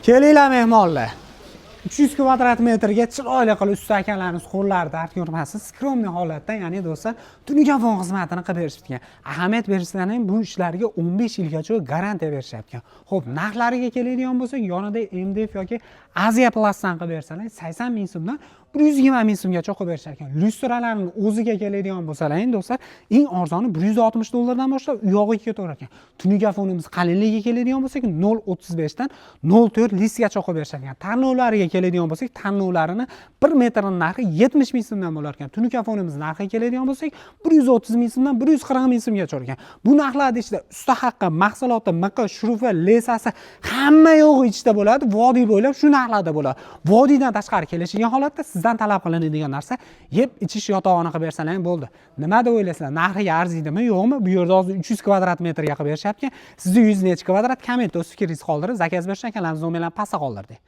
Kelinglar mehmonlar. 300 kvadrat metrga chiroyli qilib ustakalarimiz qo'llarida dard ko'rmasin, skromniy holatda, ya'ni do'stlar, tunugan fon xizmatini qilib berishgan. Ahamiyat berishdan ham bu ishlarga 15 yilgacha garantiya berishyapti. Xo'p, narxlariga keladigan bo'lsak, yonida MDF yoki Aziya Plastdan qilib bersalar, 80 ming so'mdan 120 ming so'mgacha qo'yib berishar ekan. Lyustralarning o'ziga keladigan bo'lsalar, do'stlar, eng arzoni 160 dollardan boshlab u yog'iga ketaverar ekan. Tunugan fonimiz qalinligiga keladigan bo'lsak, 0.35 dan 0.4 listgacha qo'yib berishar ekan. Tanlovlariga keladigan bo'lsak, tanlovlarini 1 metrning narxi 70 ming so'mdan bo'lar ekan. Tunugan fonimiz narxiga keladigan bo'lsak, 130 ming so'mdan 140 ming so'mgacha ekan. Bu narxlarda ichida usta haqqi, mahsuloti, miqi, shrufi, lesasi hamma yo'g'i ichida bo'ladi. Vodiy bo'ylab shu narxlarda bo'ladi. Vodiydan tashqari kelishigan holatda sizdan talab qilinadigan narsa yeb ichish yotog'ini qilib bersalar ham bo'ldi. Nima deb o'ylaysizlar? Narxiga arziydimi, yo'qmi? Bu yerda hozir 300 kvadrat metrga qilib berishyapti. Sizni 100 necha kvadrat kommentda o'z fikringizni qoldirib, zakaz berish ekanlarimiz nomerlarini pastda qoldirdik.